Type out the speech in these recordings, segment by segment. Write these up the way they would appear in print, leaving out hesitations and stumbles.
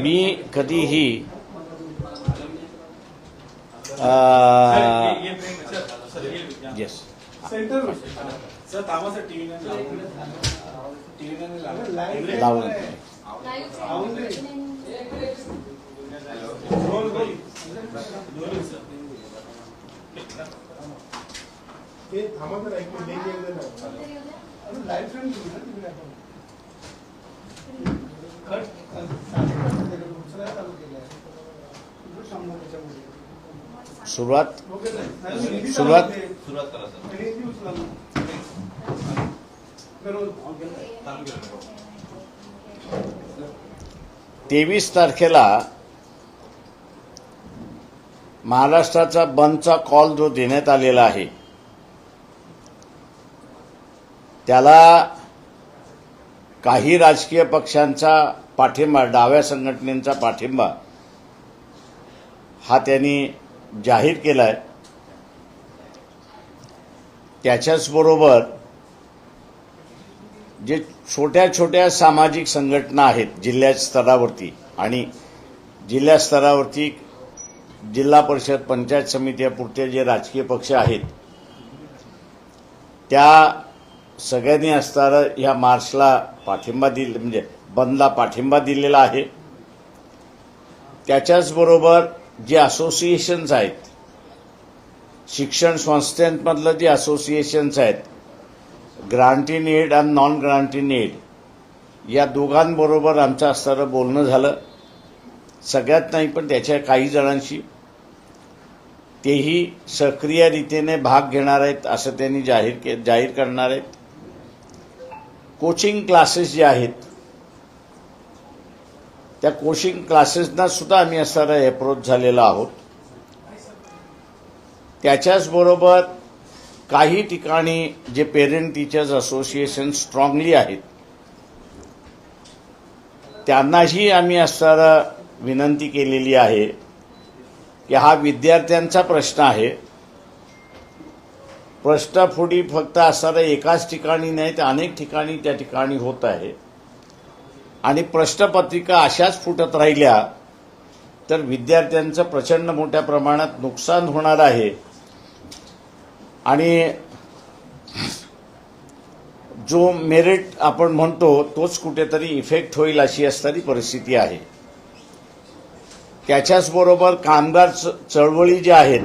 मी कधीही येस लावून सुरुवात 23 तारखेला महाराष्ट्राचा बंदचा कॉल जो देण्यात आलेला आहे त्याला काही राजकीय पक्षांचा पाठिंबा, डाव्या संघटनेचा पाठिंबा हा त्यांनी जाहीर केला आहे। त्याच्याच बरोबर जे छोट्या छोट्या सामाजिक संघटना आहेत जिल्हा स्तरावरती आणि जिल्हा स्तरावरती जिल्हा परिषद पंचायत समित्यापुरते जे राजकीय पक्ष आहेत त्या सगळ्यांनी असताना ह्या मार्चला पाठिंबा दिला, म्हणजे बंदला पाठिंबा दिलेला आहे। त्याच्याच बरोबर जे असोसिएशन्स आहेत, शिक्षण संस्थांमधलं जे असोसिएशन्स आहेत, ग्रांट इन एड आणि नॉन ग्रांट इन एड, या दोघांबरोबर आमचं असताना बोलणं झालं। सगळ्यात नाही पण त्याच्या काही जणांशी तेही सक्रिय रीतीने भाग घेणार आहेत असं त्यांनी जाहीर करणार आहेत। कोचिंग क्लासेस जे आहेत त्या कोचिंग क्लासेसना सुद्धा आम्ही असताना अप्रोच झालेलो आहोत। त्याच्याच बरोबर काही ठिकाणी जे पेरेंट टीचर्स असोसिएशन स्ट्रॉंगली आहेत त्यांनाही आम्ही असताना विनंती केलेली आहे की हा विद्यार्थ्यांचा प्रश्न आहे। प्रश्नफुटी फक्त असताना एकाच ठिकाणी नाही तर अनेक ठिकाणी त्या ठिकाणी होत आहे आणि प्रश्नपत्रिका अशाच फुटत राहिल्या तर विद्यार्थ्यांचं प्रचंड मोठ्या प्रमाणात नुकसान होणार आहे आणि जो मेरिट आपण म्हणतो तोच कुठेतरी इफेक्ट होईल अशी असणारी परिस्थिती आहे। त्याच्याच बरोबर कामगार चळवळी ज्या आहेत,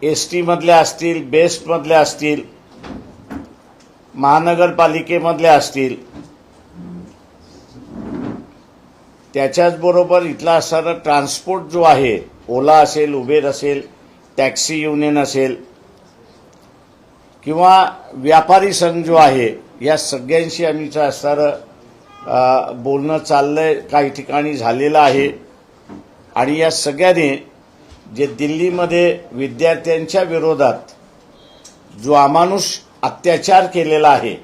एसटी मधल्या असतील, बेस्ट मधल्या असतील, महानगरपालिकेमधल्या असतील, त्याच्याच बरोबर इथला असणारा ट्रान्सपोर्ट जो आहे, ओला असेल, उबेर असेल, टॅक्सी युनियन असेल किंवा व्यापारी संघ जो आहे, या सगळ्यांशी आम्हीचं असणारं बोलणं चाललंय, काही ठिकाणी झालेलं आहे आणि या सगळ्यांनी जे दिल्लीमध्ये विद्यार्थ्यांच्या विरोधात जो अमानुष अत्याचार केलेला आहे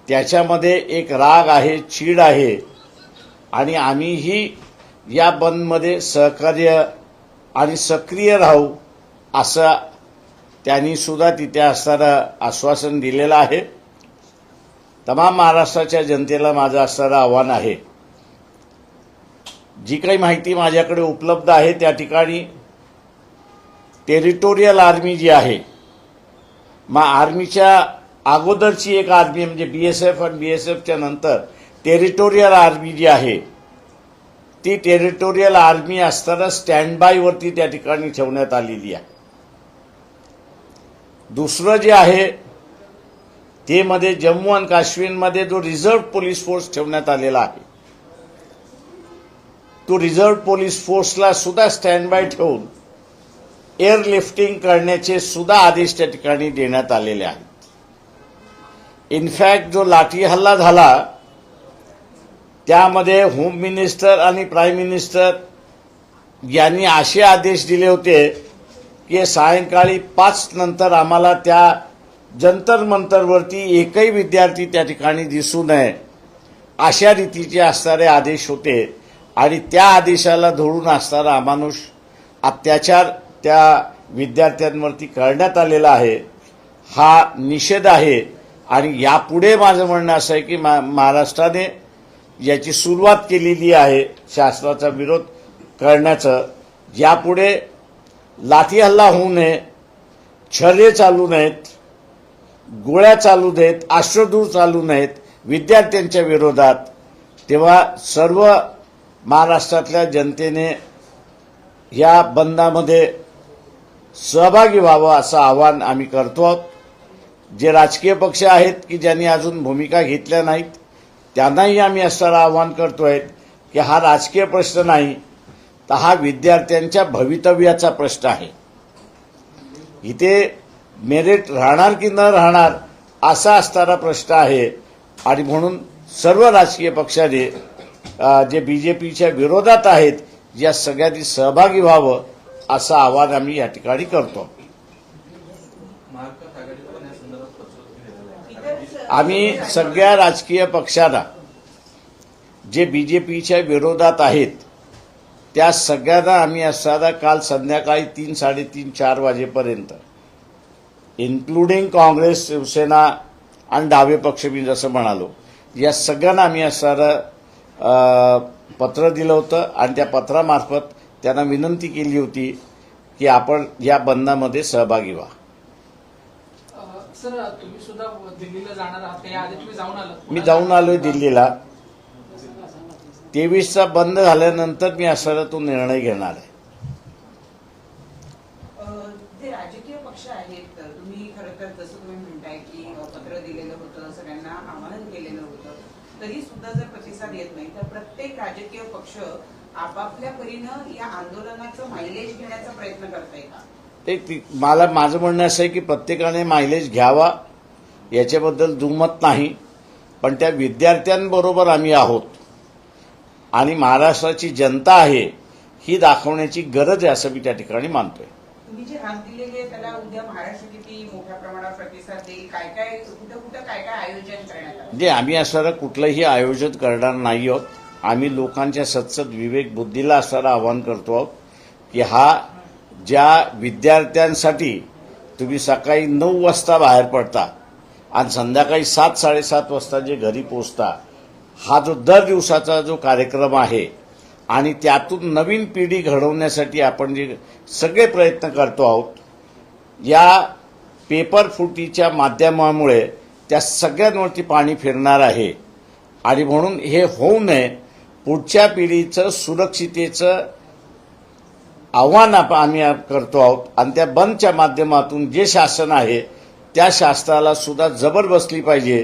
त्याच्यामध्ये एक राग आहे, चीड आहे आणि आम्हीही या बंदमध्ये सहकार्य आणि सक्रिय राहू असं त्यांनी सुद्धा तिथे असताना आश्वासन दिलेलं आहे। तमाम महाराष्ट्राच्या जनतेला माझं असणारं आव्हान आहे, जी काही माहिती माझ्याकडे उपलब्ध आहे त्या ठिकाणी टेरिटोरियल आर्मी जी आहे, मग आर्मीच्या अगोदरची एक आर्मी म्हणजे बीएसएफ आणि बीएसएफच्या नंतर टेरिटोरियल आर्मी जी आहे ती टेरिटोरियल आर्मी असताना स्टँड बाय वरती त्या ठिकाणी ठेवण्यात आलेली आहे। दुसरं जे आहे ते मध्ये जम्मू आणि काश्मीरमध्ये जो रिझर्व्ह पोलीस फोर्स ठेवण्यात आलेला आहे तो रिझर्व्ह पोलीस फोर्सला सुद्धा स्टँड बाय ठेवून एअरलिफ्टिंग करण्याचे सुद्धा आदेश त्या ठिकाणी देण्यात आलेले आहेत। इनफॅक्ट जो लाठी हल्ला झाला त्यामध्ये होम मिनिस्टर आणि प्राईम मिनिस्टर यांनी असे आदेश दिले होते की सायंकाळी 5 नंतर आम्हाला त्या जंतर मंतरवरती एकही विद्यार्थी त्या ठिकाणी दिसू नये अशा रीतीचे असणारे आदेश होते आणि त्या आदेशाला धरून असणारा अमानुष अत्याचार त्या विद्यार्थ्यांवरती करण्यात आलेला आहे। हा निषेध आहे आणि यापुढे माझं म्हणणं असं आहे की महाराष्ट्राने याची सुरुवात केलेली आहे शासनाचा विरोध करण्याचं. यापुढे लाठी हल्ला होऊ नये, छर्रे चालू नयेत, गोळ्या चालू नयेत, अश्रूधूर चालू नयेत विद्यार्थ्यांच्या विरोधात. तेव्हा सर्व महाराष्ट्रातल्या जनतेने या बंदामध्ये सहभागी व्हावं असं आवाहन आम्ही करतो आहोत. जे राजकीय पक्ष आहेत की ज्यांनी अजून भूमिका घेतल्या नाहीत त्यांनाही आम्ही असं आवाहन करतोय की हा राजकीय प्रश्न नाही, तर हा विद्यार्थ्यांच्या भवितव्याचा प्रश्न आहे. इथे मेरिट राहणार की न राहणार असा असणारा प्रश्न आहे. आणि म्हणून सर्व राजकीय पक्षाने जे बीजेपीच्या विरोधात आहेत या सगळ्यांनी सहभागी व्हावं असं आवाहन आम्ही या ठिकाणी करतो. आम्ही सगळ्या राजकीय पक्षांना जे बीजेपीच्या विरोधात आहेत त्या सगळ्यांना आम्ही असताना काल संध्याकाळी 3, 3:30, 4 वाजेपर्यंत इन्क्लुडिंग काँग्रेस, शिवसेना आणि डावे पक्ष मी जसं म्हणालो या सगळ्यांना आम्ही असणारं पत्र दिलं होतं आणि त्या पत्रामार्फत त्यांना विनंती केली होती की आपण या बंदामध्ये सहभागी व्हा. सर, तुम्ही सुद्धा दिल्लीला जाणार आहात, याआधी तुम्ही जाऊन आलात? मी जाऊन आलोय दिल्लीला. 23चा बंद झाल्यानंतर मी असणारा तो निर्णय घेणार आहे. जे राजकीय पक्ष आहेत, तुम्ही खरं तर जसं तुम्ही म्हणताय की पत्र दिलेलं होतं, सगळ्यांना आवाहन केलेलं होतं, तरी सुद्धा जर प्रतिसाद येत नाही तर प्रत्येक राजकीय पक्ष आपापल्या परीनं या आंदोलनाचं मायलेज घेण्याचा प्रयत्न करताय का? मला माझं म्हणणं असं आहे की प्रत्येकाने मायलेज घ्यावा याच्याबद्दल दुमत नाही, पण त्या विद्यार्थ्यांबरोबर आम्ही आहोत आणि महाराष्ट्राची जनता आहे ही दाखवण्याची गरज आहे असं मी त्या ठिकाणी मानतोय. तुम्ही जे हात दिलेले त्याला उद्या महाराष्ट्र किती मोठ्या प्रमाणात प्रतिसाद देईल, काय काय कुठं काय आयोजन करण्यात आलं? म्हणजे आम्ही असणारं कुठलंही आयोजन करणार नाही आहोत. आम्ही लोकांच्या सत्सद विवेक बुद्धीला असणारं आवाहन करतो आहोत की हा ज्या विद्यार्थ्यांसाठी तुम्ही सकाळी 9 वाजता बाहेर पडता आणि संध्याकाळी 7, 7:30 वाजता जे घरी पोहोचता, हा जो दर दिवसाचा जो कार्यक्रम आहे आणि त्यातून नवीन पिढी घडवण्यासाठी आपण जे सगळे प्रयत्न करतो आहोत, या पेपर फुटीच्या माध्यमामुळे त्या सगळ्यांवरती पाणी फिरणार आहे. आणि म्हणून हे होऊ नये, पुढच्या पिढीचं सुरक्षितेचं आव्हान आम्ही करतो आहोत. आणि त्या बंदच्या माध्यमातून जे शासन आहे त्या शासनाला सुद्धा जबर बसली पाहिजे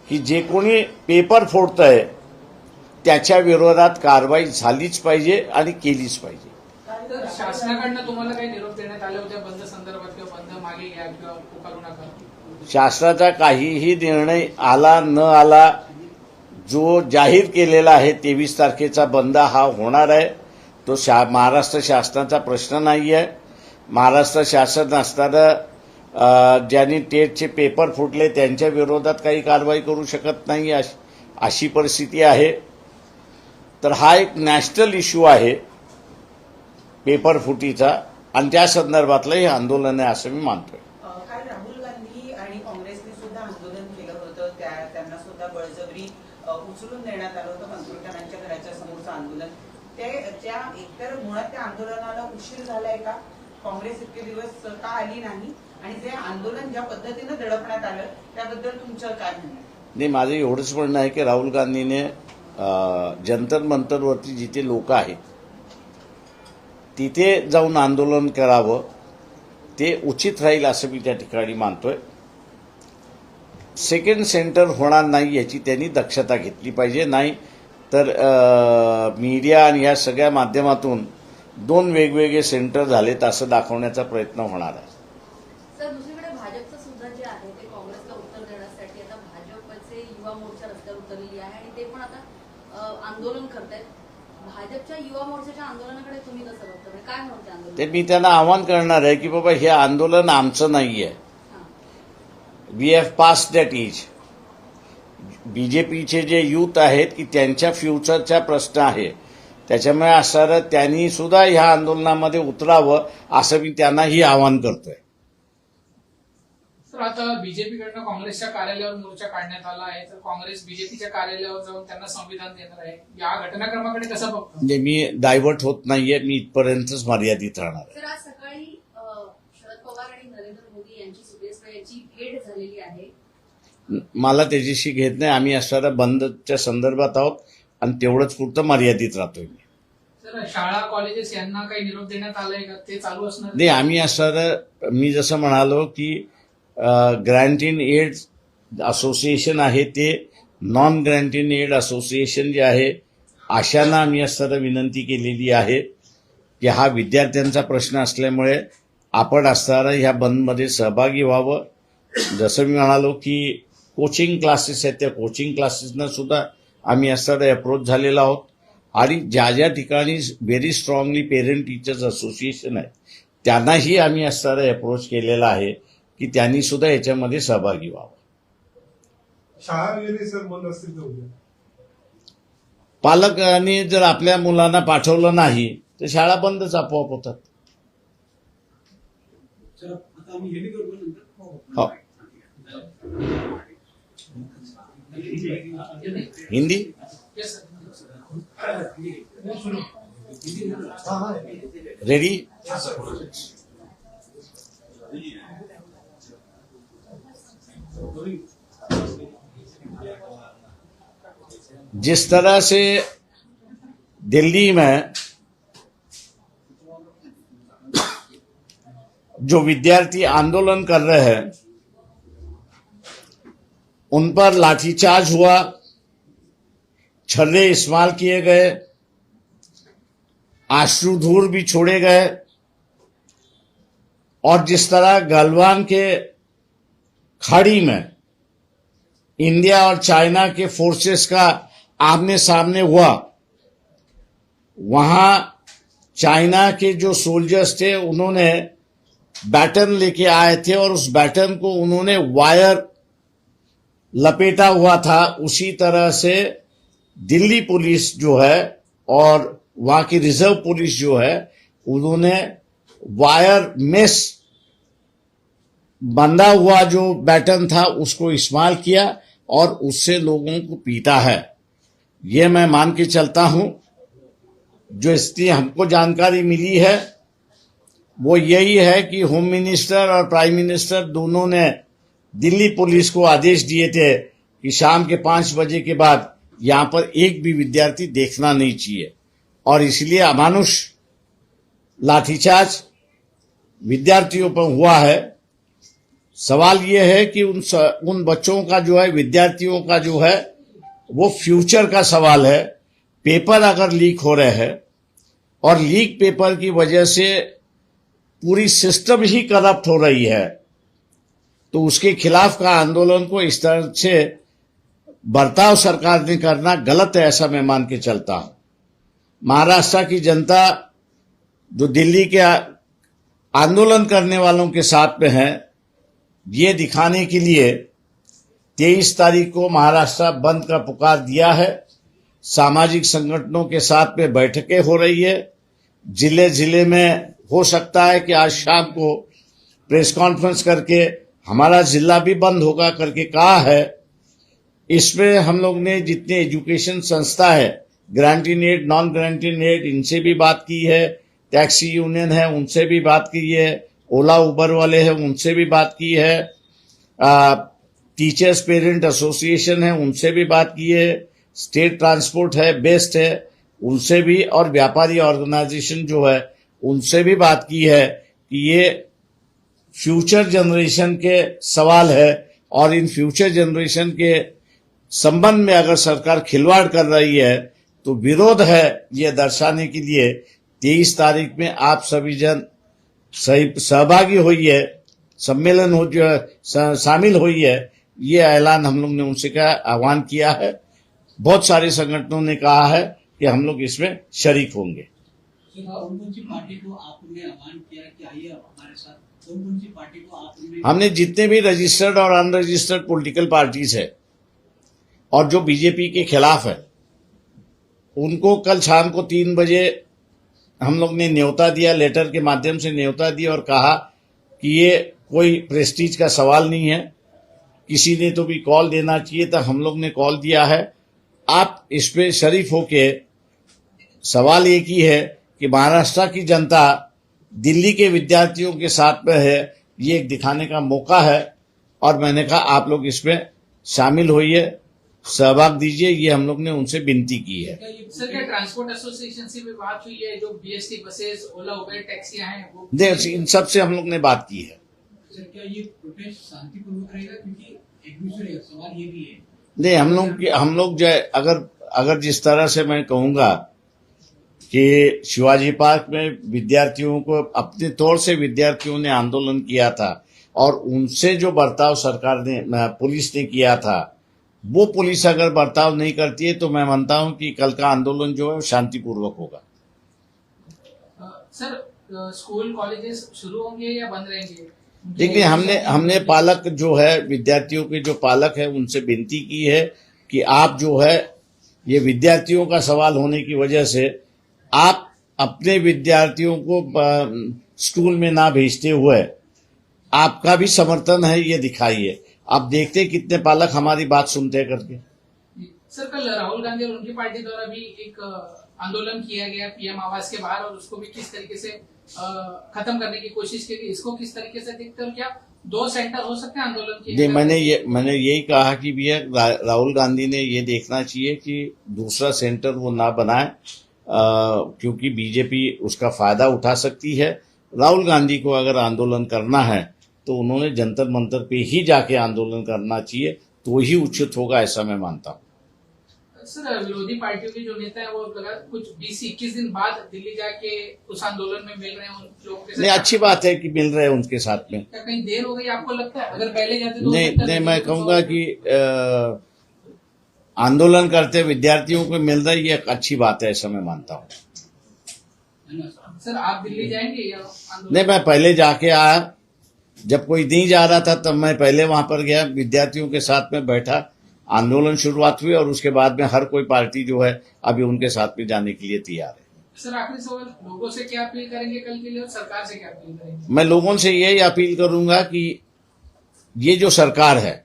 की जे कोणी पेपर फोडतंय त्याच्या विरोधात कारवाई झालीच पाहिजे आणि केलीच पाहिजे. तर शासनाकडनं तुम्हाला काही निरोप देण्यात आले होते बंद संदर्भात किंवा बंद मागे घ्या किंवा पुकारू नका? शासनाचा काहीही निर्णय आला न आला, जो जाहीर केलेला आहे 23 तारखेचा बंद हा होणार आहे. तो महाराष्ट्र शासनाचा प्रश्न नाही आहे. महाराष्ट्र शासन असताना ज्यांनी टेटचे पेपर फुटले त्यांच्या विरोधात काही कारवाई करू शकत नाही अशी परिस्थिती आहे. तर हा एक नॅशनल इश्यू आहे पेपर फुटीचा आणि त्या संदर्भातलं हे आंदोलन आहे असं मी मानतोय. काल राहुल गांधी आणि काँग्रेसने सुद्धा आंदोलन केलं होतं, त्यांना सुद्धा बळजबरी उचलून देण्यात आलं होतं मंत्रुटाणांच्या घराच्या समोरचं आंदोलन. त्या एकतर मुळात त्या आंदोलनाला उशीर झालाय का? काँग्रेस इतके दिवस का आली नाही? आणि जे आंदोलन ज्या पद्धतीनं दडपण्यात आलं त्याबद्दल तुमचं काय म्हणणं आहे? नाही, माझं एवढंच म्हणणं आहे की राहुल गांधीने जंतर मंतरवरती जिथे लोक आहेत तिथे जाऊन आंदोलन करावं, ते उचित राहील असं मी त्या ठिकाणी मानतोय. सेकंड सेंटर होणार नाही याची त्यांनी दक्षता घेतली पाहिजे. नाही तर मीडिया आणि या सगळ्या माध्यमातून 2 वेगवेगळे सेंटर झालेत असं दाखवण्याचा प्रयत्न होणार आहे. सर, दुसरीकडे भाजपचं सुद्धा जे आहे ते काँग्रेसला उत्तर देण्यासाठी आता भाजपचे युवा मोर्चा रस्त्यावर उतरलेली आहे आणि ते पण आता आंदोलन करतायत. भाजपच्या युवा मोर्चाच्या आंदोलनाकडे तुम्ही कसं बघता? काय म्हणते आंदोलन? ते मी त्यांना आवाहन करणार आहे की बाबा हे आंदोलन आमचं नाही आहे. We have pass that age. बीजेपीचे जे युथ आहेत की त्यांच्या फ्युचरचा प्रश्न आहे, त्याच्यामुळे असणारं त्यांनी सुद्धा ह्या आंदोलनामध्ये उतरावं असं मी त्यांनाही आवाहन करतोय. तर आता बीजेपी कडनं काँग्रेसच्या कार्यालयावर मोर्चा काढण्यात आला आहे, तर काँग्रेस बीजेपीच्या कार्यालयावर जाऊन त्यांना संविधान देणार आहे. या घटनाक्रमाकडे कसं बघतो? म्हणजे मी डायव्हर्ट होत नाहीये, मी इथपर्यंतच मर्यादित राहणार आहे. सर, आज सकाळी शरद पवार आणि नरेंद्र मोदी यांची सुप्रिया यांची भेट झालेली आहे. मला त्याच्याशी घेत नाही. आम्ही असणाऱ्या बंदच्या संदर्भात आहोत आणि तेवढंच पुरतं मर्यादित राहतोय मी. सर, शाळा कॉलेजेस यांना काही निरोप देण्यात आलाय का? ते चालू असणार? नाही, आम्ही असणारं, मी जसं म्हणालो की ग्रँट इन एड असोसिएशन आहे ते non grant in aid association जे आहे अशांना आम्ही असणारं विनंती केलेली आहे की हा विद्यार्थ्यांचा प्रश्न असल्यामुळे आपण असणारं ह्या बंदमध्ये सहभागी व्हावं. जसं मी म्हणालो की कोचिंग क्लासेस आहेत त्या कोचिंग क्लासेसना सुद्धा आम्ही असणारं अप्रोच झालेलो आहोत आणि ज्या ज्या ठिकाणी very strongly parent teachers association आहे त्यांनाही आम्ही असणारं अप्रोच केलेला आहे की त्यांनी सुद्धा याच्यामध्ये सहभागी व्हावं. शाळा वगैरे सर बंद असतील तर उद्या पालकांनी जर आपल्या मुलांना पाठवलं नाही तर शाळा बंदच आपोआप होतात. आता आम्ही हे करतो नंतर. हो. Hindi Yes, sir. रेडी. जिस तरह से दिल्ली में जो विद्यार्थी आंदोलन कर रहे हैं उन पर लाठीचार्ज हुआ, छर्रे इस्तेमाल किए गए, आश्रुधूर भी छोड़े गए और जिस तरह गलवान के खाड़ी में इंडिया और चाइना के फोर्सेस का आमने सामने हुआ, वहां चाइना के जो सोल्जर्स थे उन्होंने बैटन लेके आए थे और उस बैटन को उन्होंने वायर लपेटा हुआ था. उसी तरह से दिल्ली पुलिस जो है और वहां की रिजर्व पुलिस जो है उन्होंने वायर मेस बंधा हुआ जो बैटन था उसको इस्तेमाल किया और उससे लोगों को पीटा है. ये मैं मान के चलता हूं. जो इसकी हमको जानकारी मिली है वो यही है कि होम मिनिस्टर और प्राइम मिनिस्टर दोनों ने दिल्ली पुलिस को आदेश दिए थे कि शाम के 5 बजे के बाद यहां पर एक भी विद्यार्थी देखना नहीं चाहिए और इसलिए अमानुष लाठीचार्ज विद्यार्थियों पर हुआ है. सवाल ये है कि उन बच्चों का जो है, विद्यार्थियों का जो है वो फ्यूचर का सवाल है. पेपर अगर लीक हो रहे हैं और लीक पेपर की वजह से पूरी सिस्टम ही करप्ट हो रही है तो उसके खिलाफ का आंदोलन को इस तरह से बर्ताव सरकार ने करना गलत है, ऐसा मैं मान के चलता हूं. महाराष्ट्र की जनता जो दिल्ली के आंदोलन करने वालों के साथ में है, ये दिखाने के लिए 23 तारीख को महाराष्ट्र बंद का पुकार दिया है. सामाजिक संगठनों के साथ में बैठकें हो रही है. जिले जिले में हो सकता है कि आज शाम को प्रेस कॉन्फ्रेंस करके हमारा जिला भी बंद होगा करके कहा है. इसमें हम लोग ने जितने एजुकेशन संस्था है, grant in aid, non grant in aid, इनसे भी बात की है. टैक्सी यूनियन है उनसे भी बात की है. ओला उबर वाले हैं उनसे भी बात की है. टीचर्स पेरेंट एसोसिएशन है उनसे भी बात की है. स्टेट ट्रांसपोर्ट है, बेस्ट है, उनसे भी, और व्यापारी ऑर्गेनाइजेशन जो है उनसे भी बात की है कि ये फ्यूचर जनरेशन के सवाल है और इन फ्यूचर जनरेशन के संबंध में अगर सरकार खिलवाड़ कर रही है तो विरोध है. ये दर्शाने के लिए 23 तारीख में आप सभी जन सहभागी हुई है, सम्मेलन हो जो शामिल हुई है, ये ऐलान हम लोग ने उनसे का आह्वान किया है. बहुत सारे संगठनों ने कहा है कि हम लोग इसमें शरीक होंगे. कौन कौन सी पार्टी को आपने आह्वान किया कि आइए हमारे साथ? कौन कौन सी पार्टी को आपने? हमने जितने भी रजिस्टर्ड और अनरजिस्टर्ड पॉलिटिकल पार्टीज है और जो बीजेपी के खिलाफ है उनको कल शाम को 3 बजे हम लोग ने न्योता दिया, लेटर के माध्यम से न्योता दिया और कहा कि ये कोई प्रेस्टीज का सवाल नहीं है। किसी ने तो भी कॉल देना चाहिए था, हम लोग ने कॉल दिया है। आप इस पे शरीफ होके, सवाल एक ही है कि महाराष्ट्र की जनता दिल्ली के विद्यार्थियों के साथ में है, ये एक दिखाने का मौका है। और मैंने कहा आप लोग इसमें शामिल होइए, सहभाग दीजिए, ये हम लोग ने उनसे विनती की है। सर क्या ट्रांसपोर्ट एसोसिएशन से भी बात हुई है? जो बीएसटी बसेस, ओला, उबेर टैक्सियां हैं वो इन सब से हम लोग ने बात की है। सर क्या ये प्रोटेस्ट शांतिपूर्वक रहेगा, क्योंकि एक दूसरे सवाल ये भी है। नहीं, हम लोग जो है, अगर जिस तरह से मैं कहूंगा कि शिवाजी पार्क में विद्यार्थियों को अपने तौर से विद्यार्थियों ने आंदोलन किया था और उनसे जो बर्ताव सरकार ने, पुलिस ने किया था, वो पुलिस अगर बर्ताव नहीं करती है तो मैं मानता हूं कि कल का आंदोलन जो है वो शांतिपूर्वक होगा। सर स्कूल कॉलेजेस शुरू होंगे या बंद रहेंगे? देखिए, हमने पालक जो है, विद्यार्थियों के जो पालक है, उनसे विनती की है कि आप जो है, ये विद्यार्थियों का सवाल होने की वजह से आप अपने विद्यार्थियों को स्कूल में ना भेजते हुए आपका भी समर्थन है, ये दिखाइए। आप देखते हैं कितने पालक हमारी बात सुनते हैं करके। सर कल राहुल गांधी और उनकी पार्टी द्वारा भी एक आंदोलन किया गया पीएम आवास के बाहर, और उसको भी किस तरीके से खत्म करने की कोशिश की गई, इसको किस तरीके से देखते हैं? और क्या 2 सेंटर हो सकते हैं आंदोलन के? मैंने यही कहा कि भैया राहुल गांधी ने ये देखना चाहिए कि दूसरा सेंटर वो ना बनाए, क्योंकि बीजेपी उसका फायदा उठा सकती है। राहुल गांधी को अगर आंदोलन करना है तो उन्होंने जंतर मंतर पे ही जाके आंदोलन करना चाहिए, तो ही उचित होगा, ऐसा मैं मानता हूँ। सर विरोधी पार्टियों के जो नेता है वो लगा कुछ 20-21 दिन बाद दिल्ली जाके उस आंदोलन में मिल रहे हैं उन लोगों के साथ। नहीं, अच्छी बात है कि मिल रहे हैं उनके साथ में। क्या कहीं देर हो गई आपको लगता है? अगर पहले जाते तो नहीं, मैं कहूँगा कि आंदोलन करते विद्यार्थियों को मिल रहा है, ये एक अच्छी बात है, ऐसा मैं मानता हूँ। सर आप दिल्ली जाएंगे या आंदोलन? नहीं, मैं पहले जाके आया, जब कोई नहीं जा रहा था तब मैं पहले वहां पर गया, विद्यार्थियों के साथ में बैठा, आंदोलन शुरुआत हुई और उसके बाद में हर कोई पार्टी जो है अभी उनके साथ में जाने के लिए तैयार है। सर आखिरी सवाल, लोगों से क्या अपील करेंगे कल के लिए और सरकार से क्या अपील करेंगे? मैं लोगों से यही अपील करूंगा कि ये जो सरकार है,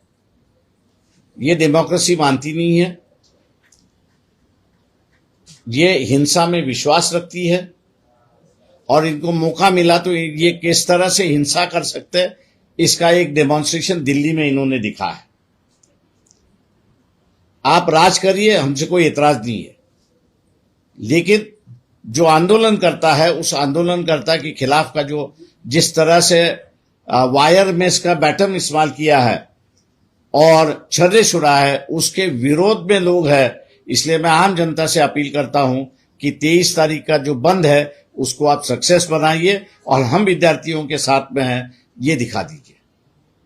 ये डेमोक्रेसी मानती नहीं है, ये हिंसा में विश्वास रखती है, और इनको मौका मिला तो ये किस तरह से हिंसा कर सकते हैं, इसका एक डेमोन्स्ट्रेशन दिल्ली में इन्होंने दिखा है। आप राज करिए, हमसे कोई एतराज नहीं है, लेकिन जो आंदोलन करता है, उस आंदोलनकर्ता के खिलाफ का जो जिस तरह से वायर मेस का बैटम इस्तेमाल किया है और छर्रे छुड़ा है, उसके विरोध में लोग हैं। इसलिए मैं आम जनता से अपील करता हूं कि 23 तारीख का जो बंद है उसको आप सक्सेस बनाइए और हम विद्यार्थियों के साथ में हैं, ये दिखा दीजिए।